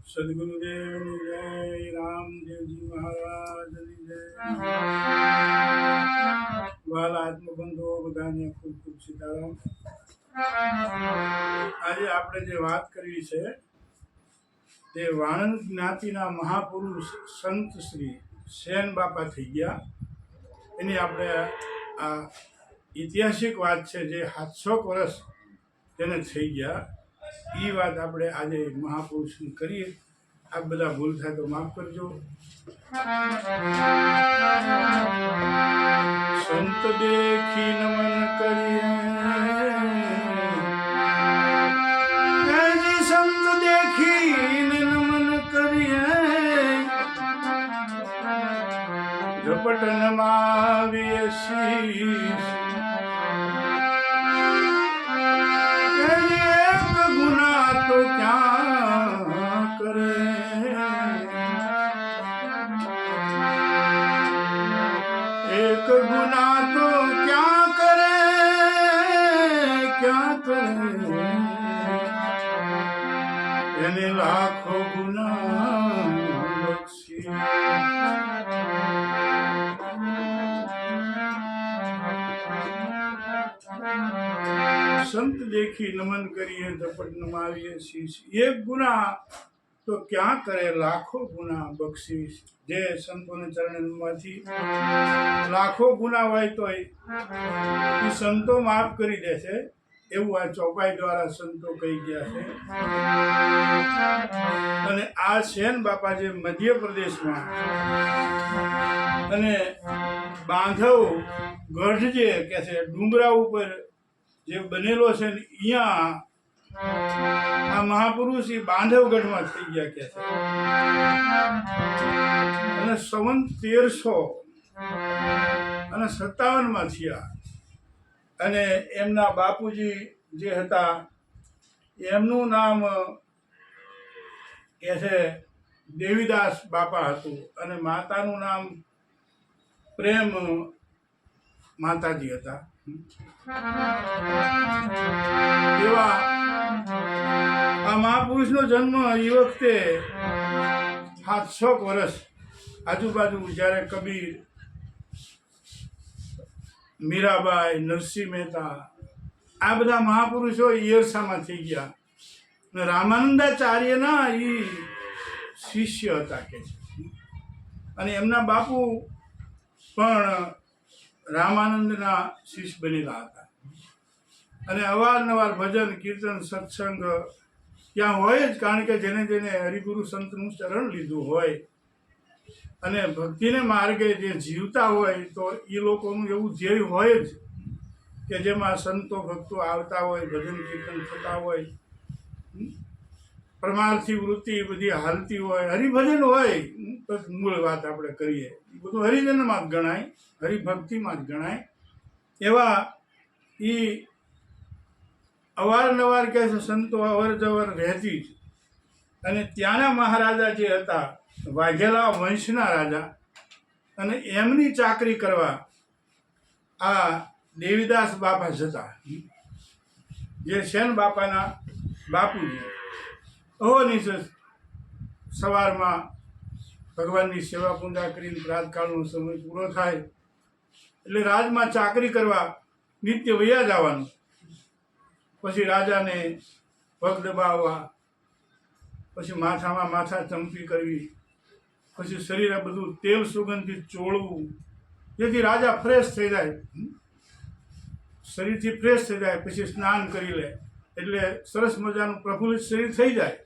સદગુરુદેવની જય, રામદેવજી મહારાજની જય. વાલા આત્મબંધુઓ બધાને ખૂબ ખૂબ સીતારામ. આજે આપણે જે વાત કરવી છે તે વાણંદ જ્ઞાતિના મહાપુરુષ સંત શ્રી સેન બાપા થઈ ગયા. એની આપણે આ ઐતિહાસિક વાત છે, જે 700 વર્ષ તેને થઈ ગયા. એ વાત આપણે આજે મહાપુરુષની કરીએ. આ બધા ભૂલ થાય તો માફ કરજો. સંત દેખી નમન કરીએ, સંત દેખીને નમન કરીએ, ઝપટ નમાવીએ શીશ. ગુના તો ક્યાં કરે, એક ગુના તો ક્યાં કરે, ક્યાં કરે, એને લાખો ગુના બક્ષી. સંત દેખી નમન કરીએ, ઝપટ નમાવીએ શીશ. એક ગુના તો ક્યાં કરે, લાખો ગુના બક્ષીશ. જે સંતોને ચરણમાંથી લાખો ગુના હોય તો એ સંતો માફ કરી દે છે, એવું આ ચોપાઈ દ્વારા સંતો કહી ગયા છે. અને આ સેન બાપા જે મધ્યપ્રદેશમાં અને બાંધવ ગઢ જે કે છે ડુંગરા ઉપર જે બનેલો છે ને, અહીંયા આ મહાપુરુષ એ બાંધવગઢમાં થઈ ગયા કે છે. અને સંવત 1357 થયા. અને એમના બાપુજી જે હતા એમનું નામ કે છે દેવીદાસ બાપા હતું, અને માતાનું નામ પ્રેમ માતાજી હતા. એવા આ મહાપુરુષનો જન્મ એ વખતે 700 વર્ષ આજુબાજુ, જ્યારે કબીર, મીરાબાઈ, નરસિંહ મહેતા આ બધા મહાપુરુષો ઈયરસામાં થઈ ગયા. અને રામાનંદાચાર્યના એ શિષ્ય હતા કે છે. અને એમના બાપુ પણ રામાનંદના શિષ્ય બનેલા હતા. અને અવારનવાર ભજન, કીર્તન, સત્સંગ ત્યાં હોય જ, કારણ કે જેને જેને હરિગુરુ સંતનું ચરણ લીધું હોય અને ભક્તિને માર્ગે જે જીવતા હોય, તો એ લોકોનું એવું ધ્યેય હોય જ કે જેમાં સંતો ભક્તો આવતા હોય, ભજન કીર્તન થતા હોય, પરમાર્થી વૃત્તિ બધી હાલતી હોય, હરિભજન હોય. તો મૂળ વાત આપણે કરીએ, એ બધું હરિજનમાં જ ગણાય, હરિભક્તિમાં જ ગણાય. એવા એ અવારનવાર કહે છે સંતો અવર જવર રહેતી જ. અને ત્યાંના મહારાજા જે હતા વાઘેલા વંશના રાજા, અને એમની ચાકરી કરવા આ દેવીદાસ બાપા જતા, જે સેન બાપાના બાપુજી. ઓની સવારમાં ભગવાનની સેવા પૂજા કરીને પ્રાતકાળનો સમય પૂરો થાય એટલે રાજમાં ચાકરી કરવા નિત્ય વયા જવાનું. પછી રાજાને પગ દબાવવા, પછી માથામાં માથા ચંપી કરવી, પછી શરીરે બધું તેલ સુગંધિત ચોળવું, જેથી રાજા ફ્રેશ થઈ જાય, શરીરથી ફ્રેશ થઈ જાય. પછી સ્નાન કરી લે એટલે સરસ મજાનું પ્રફુલ્લિત શરીર થઈ જાય.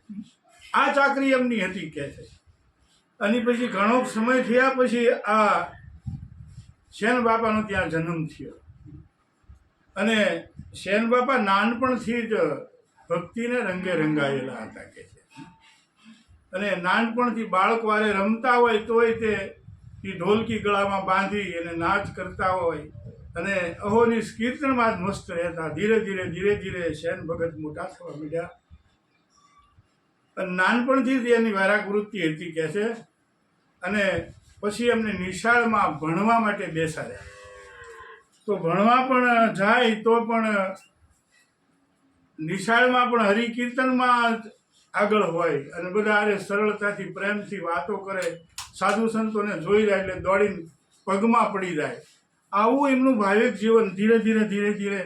આ ચાકરી એમની હતી કે છે. અને પછી ઘણો સમય થયા પછી આ સેન બાપાનો ત્યાં જન્મ થયો. અને સેન બાપા નાનપણથી જ ભક્તિને રંગે રંગાયેલા હતા કે છે. અને નાનપણથી બાળકવારે રમતા હોય તોય તે ઢોલકી ગળામાં બાંધી અને નાચ કરતા હોય, અને અહોની કીર્તનમાં જ મસ્ત રહેતા. ધીરે ધીરે સેન ભગત મોટા થવા માંડ્યા. અને નાનપણથી જ એની વૈરાગવૃત્તિ હતી કે છે. અને પછી એમને નિશાળમાં ભણવા માટે બેસાડ્યા. તો ભણવા પણ જાય તો પણ નિશાળમાં પણ હરિકીર્તનમાં આગળ હોય અને બધા આરે સરળતાથી પ્રેમથી વાતો કરે, સાધુ સંતોને જોઈ જાય એટલે દોડીને પગમાં પડી જાય. આવું એમનું ભાવિક જીવન ધીરે ધીરે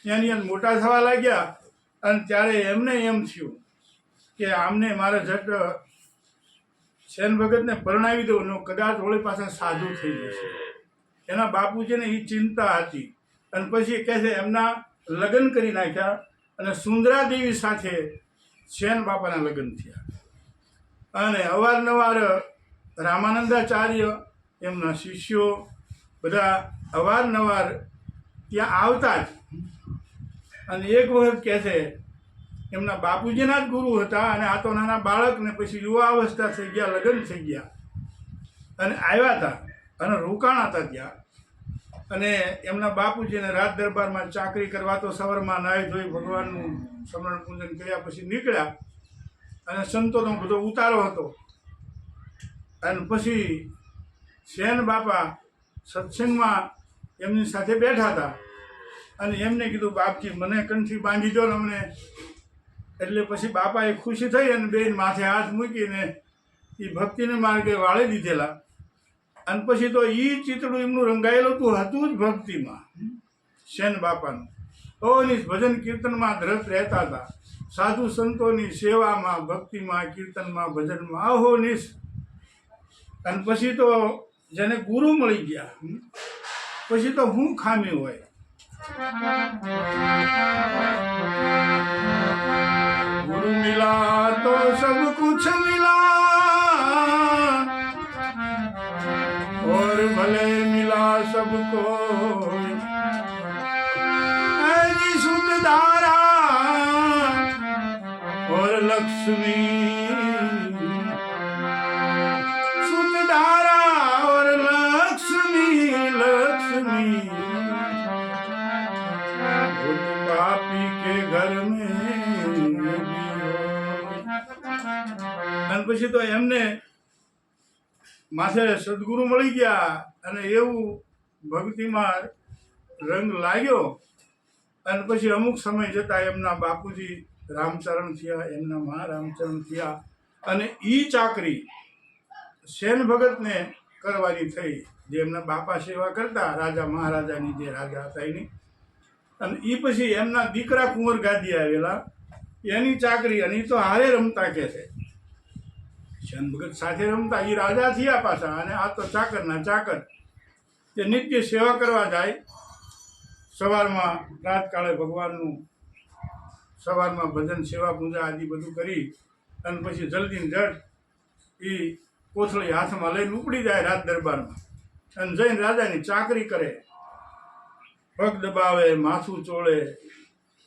એની અંદર મોટા થવા લાગ્યા. અને ત્યારે એમને એમ થયું કે આમને મારે જટ સેન ભગતને પરણાવી દઉં ને કદાચ વળી પાછા સાધુ થઈ જશે. એના બાપુજીને એ ચિંતા હતી. અને પછી કહે છે એમના લગ્ન કરી નાખ્યા અને સુંદરા દેવી સાથે સેન બાપાના લગ્ન થયા. અને અવારનવાર રામાનંદાચાર્ય એમના શિષ્યો બધા અવારનવાર ત્યાં આવતા જ. અને એક વખત કહે છે એમના બાપુજીના જ ગુરુ હતા અને આ તો નાના બાળકને પછી યુવા અવસ્થા થઈ ગયા, લગ્ન થઈ ગયા અને આવ્યા હતા અને રોકાણા હતા ત્યાં. અને એમના બાપુજીને રાજ દરબારમાં ચાકરી કરવા તો સવારમાં નાહી ધોઈ ભગવાનનું સમરણ પૂજન કર્યા પછી નીકળ્યા. અને સંતોનો બધો ઉતારો હતો. અને પછી સેન બાપા સત્સંગમાં એમની સાથે બેઠા હતા અને એમને કીધું બાપજી મને કંઠી બાંધી દો ને અમને. એટલે પછી બાપાએ ખુશી થઈ અને બેન માથે હાથ મૂકીને એ ભક્તિને માર્ગે વાળી દીધેલા. અને પછી તો એ ચિત્રું એમનું રંગાયેલું હતું જ ભક્તિમાં, સેન બાપાનું. ઓની ભજન કીર્તનમાં ધ્રત રહેતા હતા, સાધુ સંતોની સેવામાં, ભક્તિમાં, કીર્તનમાં, ભજનમાં અહોનિશ. અને પછી તો જેને ગુરુ મળી ગયા પછી તો હું ખામી હોય. गुरु मिला तो सब कुछ मिला और भले मिला सबको ऐसी शुद्ध धारा और लक्ष्मी शुद्ध धारा और लक्ष्मी पापी के घर में. અને પછી તો એમને માથે સદગુરુ મળી ગયા અને એવું ભક્તિમાં રંગ લાગ્યો. અને પછી અમુક સમય જતાં એમના બાપુજી રામચરણ થયા, એમના મા રામચરણ થયા. અને એ ચાકરી સેન ભગતને કરવાની થઈ, જે એમના બાપા સેવા કરતા રાજા મહારાજાની, જે રાજા હતા એની. અને એ પછી એમના દીકરા કુંવર ગાદી આવેલા, એની ચાકરી. અને એ તો હારે રમતા કે છે, સેન ભગત સાથે રમતા. એ રાજા થયા પાછા અને આ તો ચાકરના ચાકર. તે નિત્ય સેવા કરવા જાય. સવારમાં રાતકાળે ભગવાનનું સવારમાં ભજન સેવા પૂજા આદિ બધું કરી અને પછી જલ્દીને જડ એ કોથળી હાથમાં લઈને ઉપડી જાય રાજ દરબારમાં અને જઈને રાજાની ચાકરી કરે. પગ દબાવે, માથું ચોળે,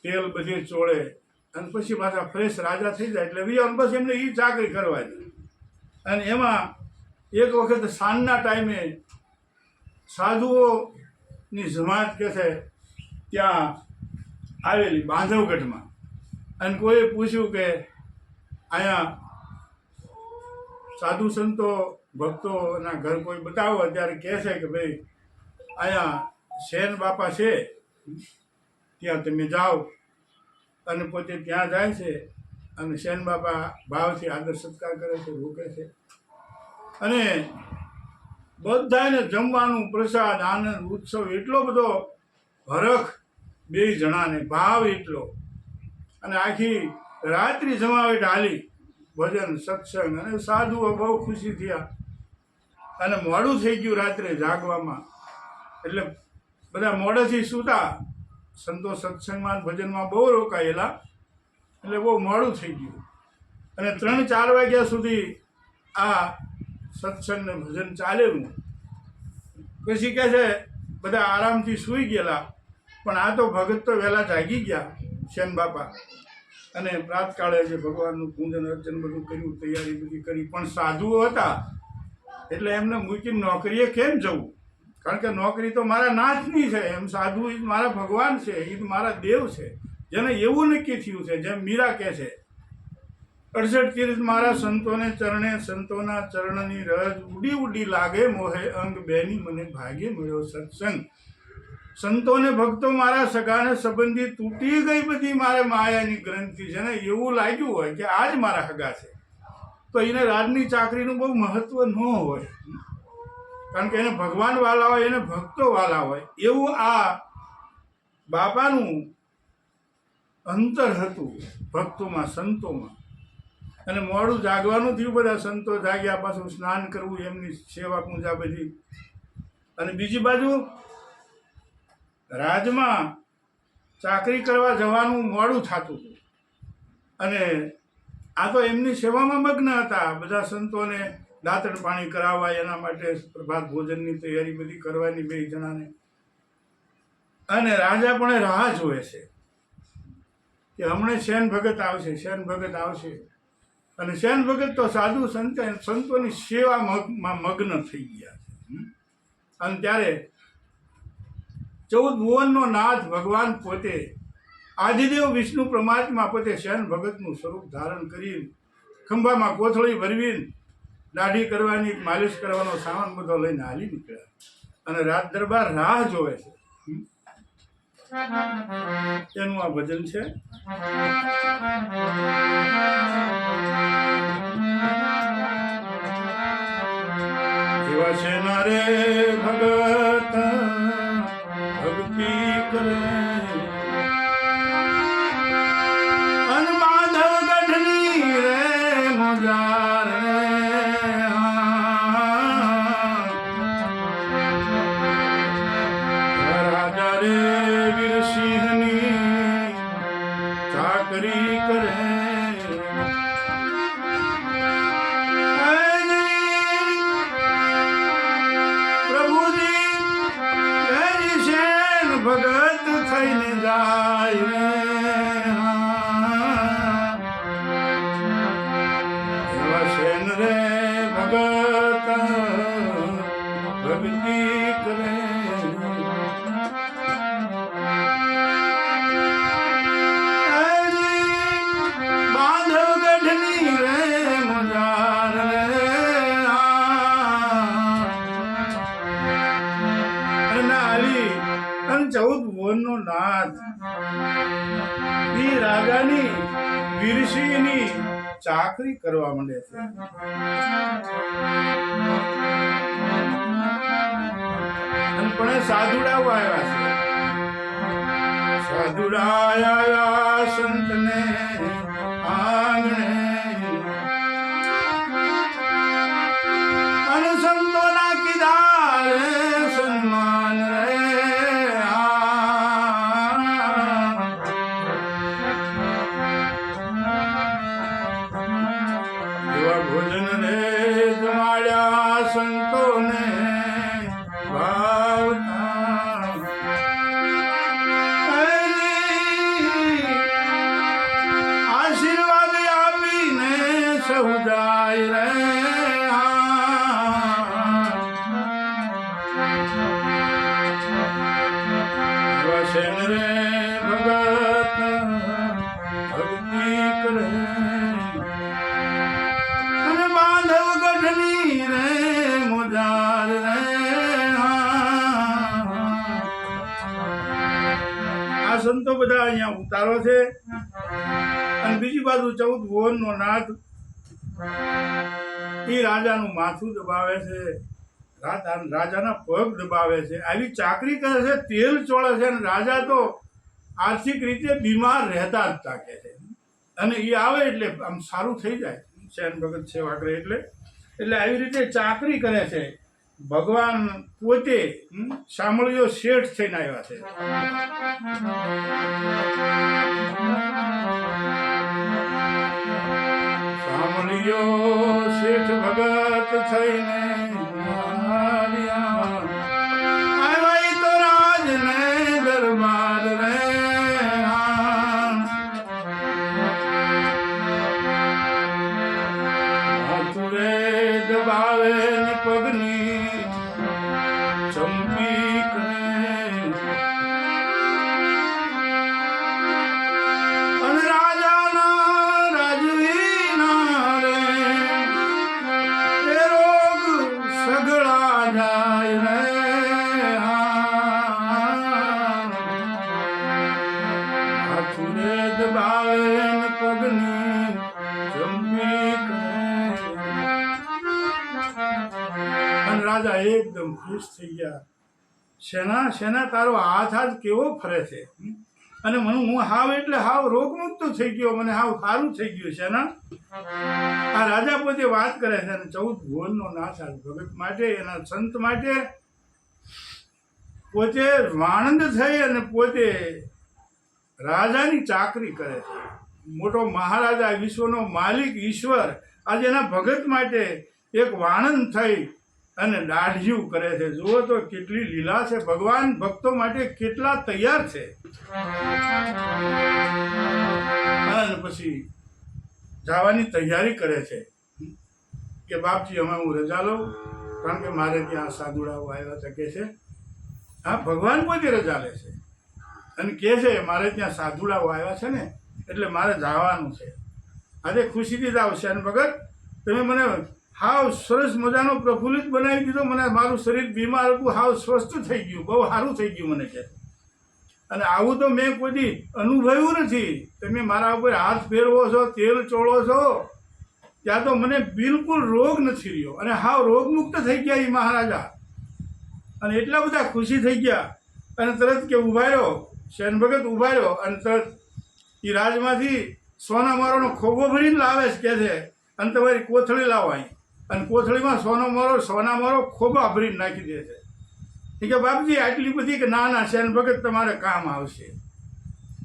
તેલ બધે ચોળે અને પછી પાછા ફ્રેશ રાજા થઈ જાય એટલે બસ એમને એ ચાકરી કરવાની. અને એમાં એક વખત સાંજના ટાઈમે સાધુઓની જમાત કે છે ત્યાં આવેલી બાંધવગઢમાં. અને કોઈએ પૂછ્યું કે અહીંયા સાધુ સંતો ભક્તોના ઘર કોઈ બતાવો. ત્યારે કહે છે કે ભાઈ અહીંયા સેન બાપા છે, ત્યાં તમે જાઓ. અને પોતે ત્યાં જાય છે અને સેન બાપા ભાવથી આદર સત્કાર કરે છે, રોકે છે. અને બધાને જમવાનું, પ્રસાદ, આનંદ, ઉત્સવ એટલો બધો, હરખ બે જણાને, ભાવ એટલો. અને આખી રાત્રિ જમાવેટ હાલી, ભજન સત્સંગ. અને સાધુઓ બહુ ખુશી થયા. અને મોડું થઈ ગયું રાત્રે જાગવામાં, એટલે બધા મોડેથી સૂતા. સંતો સત્સંગમાં ભજનમાં બહુ રોકાયેલા એટલે બહુ મોડું થઈ ગયું. અને 3-4 વાગ્યા સુધી આ સત્સંગ ને ભજન ચાલેલું. પછી કહે છે બધા આરામથી સૂઈ ગયેલા. પણ આ તો ભગત તો વહેલા જાગી ગયા સેન બાપા. અને પ્રાતકાળે જે ભગવાનનું પૂજન અર્ચન બધું કર્યું, તૈયારી બધી કરી. પણ સાધુઓ હતા એટલે એમને મૂકીને નોકરીએ કેમ જવું? કારણ કે નોકરી તો મારા નાથની છે, એમ સાધુ એ મારા ભગવાન છે, એ મારા દેવ છે. જેને એવું નક્કી થયું છે, જેમ મીરા કહે છે 68 તીર્થ મારા સંતોને ચરણે, સંતોના ચરણની રજ ઉડી ઉડી લાગે મોહે અંગ બેની મને ભાગે મળ્યો સત્સંગ. સંતોને ભક્તો મારા સગાને સંબંધી તૂટી ગઈ બધી મારે માયાની ગ્રંથિ છે ને એવું લાગ્યું હોય કે આ જ મારા સગા છે, તો એને રાજની ચાકરીનું બહુ મહત્વ ન હોય, કારણ કે એને ભગવાન વાલા હોય, એને ભક્તો વાલા હોય. એવું આ બાપાનું અંતર હતું ભક્તોમાં, સંતોમાં. અને મોડું જાગવાનું થયું, બધા સંતો જાગ્યા, પાછું સ્નાન કરવું, એમની સેવા પૂજા બધી. અને બીજી બાજુ રાજમાં ચાકરી કરવા જવાનું મોડું થતું હતું, અને આ તો એમની સેવામાં મગ્ન હતા. બધા સંતોને દાંતણ પાણી કરાવવા, એના માટે પ્રભાત ભોજનની તૈયારી બધી કરવાની બે જણાને. અને રાજા પણ રાહ જોવે છે કે હમણાં શેન ભગત આવશે, શેન ભગત આવશે. અને શેન ભગત તો સાધુ સંતોની સેવામાં મગ્ન થઈ ગયા છે. અને ત્યારે 14 ભુવનનો નાથ ભગવાન પોતે, આદિદેવ વિષ્ણુ પરમાત્મા પોતે શેન ભગતનું સ્વરૂપ ધારણ કરી, ખંભામાં કોથળી ભરવીને દાઢી કરવાની, માલિશ કરવાનો સામાન બધો લઈને હાલી નીકળ્યા. અને રાજ દરબાર રાહ જોવે છે. એનું આ ભજન છે. એવા છે નારે ભગત ભક્તિ કરે, અન માધવ ગઢની રે મોજાર રાજા રે વીરસિંહની ચાકરી કરે. ભગત થઈને જાય રે, એવા શેન રે ભગત ભક્તિ કરે. બાંધવ ગઢની રે મજાર રે, નાલી 14 ભુવનનો નાથ એ રાજાની વીરસિંહની ચાકરી કરવા માંડે છે. અને પણ સાધુડાઓ આવ્યા છે, સાધુડા આવ્યા સંતને આંગણે. અને સંતોના કીધા રે સન્માન રે, ભોજન રે જમાડ્યા સંતોને ભાવતા. આશીર્વાદ આપીને સહુ જાય રે. વસન રે ભગત ભક્તિ કરે, સંતો બધા અહીંયા ઉતારો છે. અને બીજી બાજુ 14 ભુવનનો નાથ એ રાજાનું માથું દબાવે છે, રાજાના પગ દબાવે છે, આવી ચાકરી કરે છે, તેલ ચોળે છે. અને રાજા તો આર્થિક રીતે બીમાર રહેતા જ તાકે છે. અને એ આવે એટલે આમ સારું થઈ જાય, શેન ભગત સેવા કરે એટલે આવી રીતે ચાકરી કરે છે. ભગવાન પોતે શામળીઓ શેઠ થઈને આવ્યા છે. શામળીઓ શેઠ ભગત થઈને આવ્યા તો રાજને દરબાર રે. હાથ રે દબાવે પગની ચંપી કરે. અને રાજાના રાજવીના રે એ રોગ સગળા જાય રે. રાજા એકદમ ખુશ થઈ ગયા. શેના શેના તારો હાથ હાથ કેવો ફરે છે, અને હું હાવ એટલે હાવ રોગમુક્ત થઈ ગયો, મને હાવ સારું થઈ ગયું. શેના આ રાજા પોતે વાત કરે છે, અને 14 ભુવનનો નાશ આ ભગત માટે, એના સંત માટે પોતે વાણંદ થઈ અને પોતે રાજાની ચાકરી કરે છે. મોટો મહારાજા, વિશ્વનો માલિક ઈશ્વર આજે એના ભગત માટે એક વાણંદ થઈ અને દાઢિયું કરે છે. જુઓ તો કેટલી લીલા છે, ભગવાન ભક્તો માટે કેટલા તૈયાર છે. અને પછી જવાની તૈયારી કરે છે કે બાપજી અમે હું રજા લઉં, કારણ કે મારે ત્યાં સાધુડાઓ આવ્યા છે. કે છે હા, ભગવાન પોતે રજા લે છે અને કહે છે મારે ત્યાં સાધુડાઓ આવ્યા છે ને એટલે મારે જવાનું છે. આજે ખુશીથી જાવ છે. અને ભગત તમે મને હાવ સરસ મજાનો પ્રફુલ્લિત બનાવી દીધો, મને મારું શરીર બીમાર હતું, હાવ સ્વસ્થ થઈ ગયું, બહુ સારું થઈ ગયું મને કે. અને આવું તો મેં કોઈ અનુભવ્યું નથી. તમે મારા ઉપર હાથ ફેરવો છો, તેલ ચોળો છો, ત્યાં તો મને બિલકુલ રોગ નથી રહ્યો, અને હાવ રોગમુક્ત થઈ ગયા એ મહારાજા. અને એટલા બધા ખુશી થઈ ગયા. અને તરત કે ઊભા રહ્યો, શેન ભગત ઊભા રહ્યો, અને તરત એ રાજમાંથી સોના મારોનો ખોબો ભરીને લાવે છે. કે છે અને તમારી કોથળી લાવો અહીં, અને કોથળીમાં સોના મારો ખોબા ભરીને નાખી દે છે. કે બાપજી આટલી બધી, કે ના ના શેન ભગત તમારે કામ આવશે.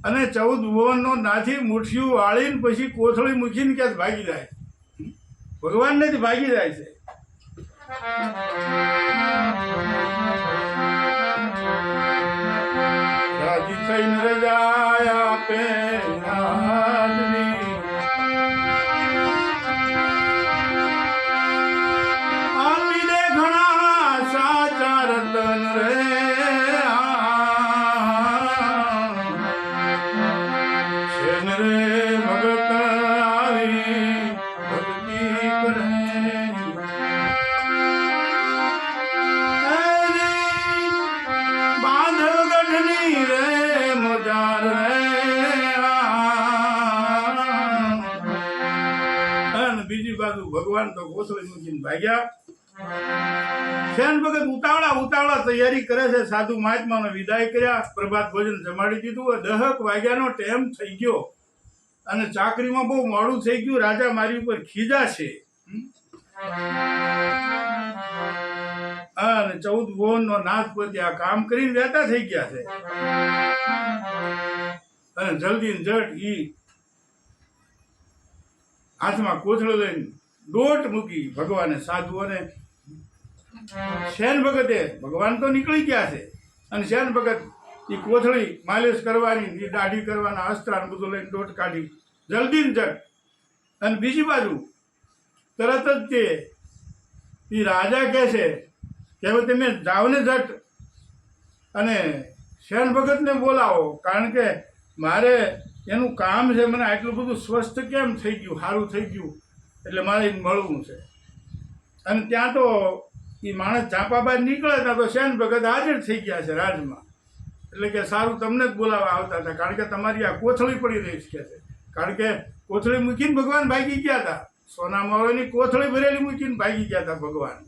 અને 14 ભુવનનો નાથી મુઠ્ઠીઓ વાળીને પછી કોથળી મૂકીને ક્યાંક ભાગી જાય. ભગવાનને જ ભાગી જાય છે. રાજી થઈને રજા આપે રાજની, આલી દે ઘણા સાચા રતન રે. શેન રે ભગત આવી ભક્તિ કરે, બાંધગઢની રે મોજાર રે. અને બીજી બાજુ ભગવાન તો કોથળી મૂકીને ભાગ્યા. શેન ભગત ઉતાવળા તૈયારી કરે છે. સાધુ મહાત્માનો વિદાય કર્યા, પ્રભાત ભોજન જમાડી દીધું. 10 વાગ્યાનો ટાઈમ થઈ ગયો અને ચાકરીમાં બહુ મોડું થઈ ગયું. રાજા મારી ઉપર ખીજા છે. અને 14 ભુવનનો નાથ પોતે આ કામ કરીને વહેતા થઈ ગયા છે. અને જલ્દી જટ ઈ હાથમાં કોથળો લઈને દોટ મૂકી ભગવાને. સાધુઓને શેન ભગતે, ભગવાન તો નીકળી ગયા છે, અને શેન ભગત એ કોથળી માલિશ કરવાની, એ દાઢી કરવાના અસ્ત્રાને બધું લઈને દોટ કાઢી જલ્દી જટ. અને બીજી બાજુ તરત જ તે એ રાજા કહે છે કે હવે તમે જાઓ ને જટ અને શેન ભગતને બોલાવો, કારણ કે મારે એનું કામ છે. મને આટલું બધું સ્વસ્થ કેમ થઈ ગયું, સારું થઈ ગયું, એટલે મારે એને મળવું છે. અને ત્યાં તો એ માણસ ઝાંપા બહાર નીકળે ત્યાં તો શેન ભગત હાજર થઈ ગયા છે રાજમાં. એટલે કે સારું, તમને જ બોલાવવા આવતા હતા, કારણ કે તમારી આ કોથળી પડી રહી છે. કારણ કે કોથળી મૂકીને ભગવાન ભાગી ગયા હતા. સોના મોરોની કોથળી ભરેલી મૂકીને ભાગી ગયા હતા ભગવાન.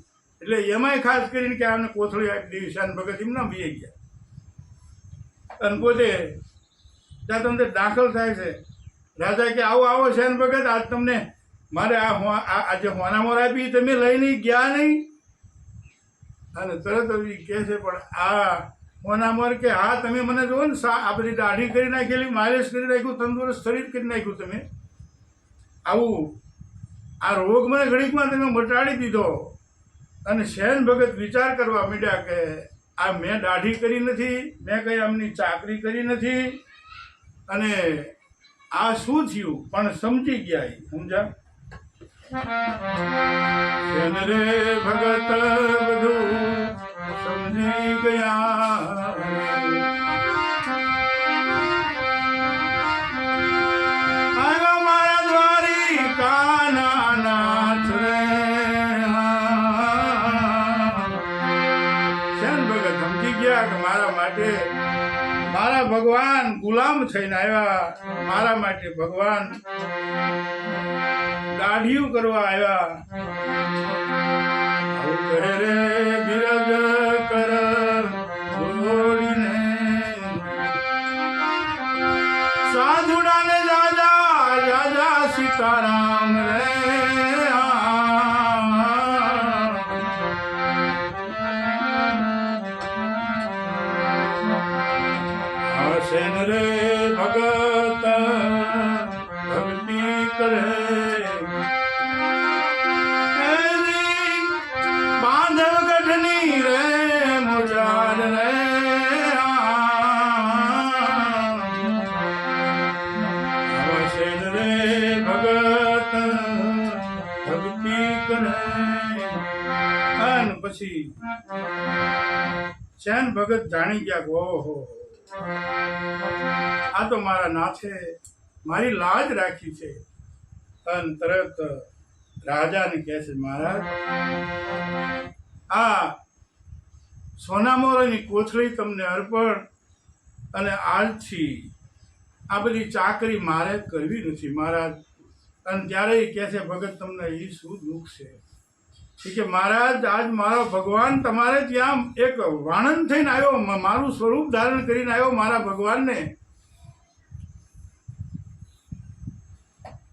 એટલે એમાંય ખાસ કરીને કે આમને કોથળી આપી દેવી. શેન ભગત એમના બી ગયા અને પોતે ત્યાં તમને દાખલ થાય છે. રાજા કે આવો આવો શેન ભગત, આજ તમને મારે આજે હોના મોર આપી, તમે લઈને ગયા નહીં. અને તરત જ કહે છે પણ આ હોના મોર કે હા, તમે મને જુઓ ને, આ બધી દાઢી કરી નાખેલી, માલિશ કરી નાખ્યું, તંદુરસ્ત શરીર કરી નાખ્યું. તમે આવું આ રોગ મને ઘડીકમાં તમે મટાડી દીધો. અને શેન ભગત વિચાર કરવા માંડ્યા કે આ મેં દાઢી કરી નથી, મેં કંઈ આમની ચાકરી કરી નથી, અને આ શું થયું. પણ સમજી ગયા. સમજા શેન રે ભગત બધું સમજી ગયા. મારા દ્વારિકા નાથ રે. શેન ભગત સમજી ગયા કે મારા માટે મારા ભગવાન ગુલામ થઈને આવ્યા, મારા માટે ભગવાન દાઢિયું કરવા આવ્યા. આવું કહે રે સીતારામ રે સેન રે ભગત ભક્તિ કરે બાંધવ ગઢની રે મોજાર રે સેન રે ભગત ભક્તિ કરે અને પછી સેન ભગત જાણી ગયા કે ઓહો આ તો મારા નાથે મારી લાજ રાખી છે અને તરત રાજાને કહે છે મહારાજ આ સોનામોરાની કોથળી તમને અર્પણ અને આજથી આ બધી ચાકરી મારે કરવી નથી મહારાજ અને ત્યારે એ કહે છે ભગત તમને એ શું દુઃખ છે કે મહારાજ આજ મારો ભગવાન તમારે ત્યાં એક વાણંદ થઈને આવ્યો મારું સ્વરૂપ ધારણ કરીને આવ્યો મારા ભગવાનને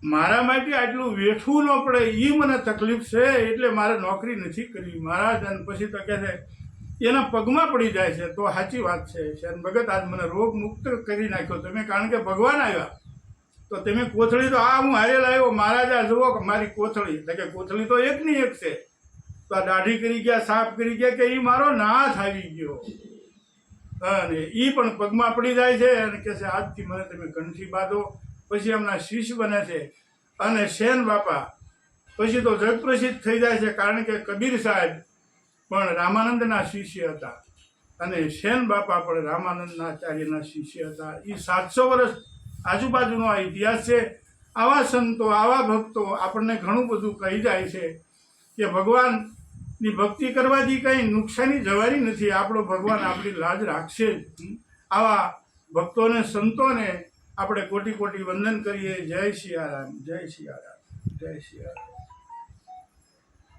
મારા માટે આટલું વેઠવું ન પડે એ મને તકલીફ છે એટલે મારે નોકરી નથી કરવી મહારાજ અને પછી તો કહે છે એના પગમાં પડી જાય છે તો સાચી વાત છે શેન ભગત આજ મને રોગ મુક્ત કરી નાખ્યો તમે કારણ કે ભગવાન આવ્યા તો તમે કોથળી તો આ હું હારે લાવ્યો મહારાજ આ જુઓ મારી કોથળી એટલે કે કોથળી તો એકની એક છે તો આ દાઢી કરી ગયા સાફ કરી ગયા કે એ મારો નાથ આવી ગયો અને એ પણ પગમાં પડી જાય છે અને કહે છે આજથી મને તમે કંઠી બાંધો પછી એમના શિષ્ય બને છે અને સેન બાપા પછી તો જગપ્રસિદ્ધ થઈ જાય છે કારણ કે કબીર સાહેબ પણ રામાનંદના શિષ્ય હતા અને સેન બાપા પણ રામાનંદના આચાર્યના શિષ્ય હતા એ 700 વર્ષ આજુબાજુનો આ ઇતિહાસ છે આવા સંતો આવા ભક્તો આપણને ઘણું બધું કહી જાય છે કે ભગવાનની ભક્તિ કરવાથી કંઈ નુકસાની જવાની નથી આપણો ભગવાન આપણી લાજ રાખશે જ આવા ભક્તોને સંતોને આપણે કોટી કોટી વંદન કરીએ જય સિયારામ જય સિયારામ જય સિયારામ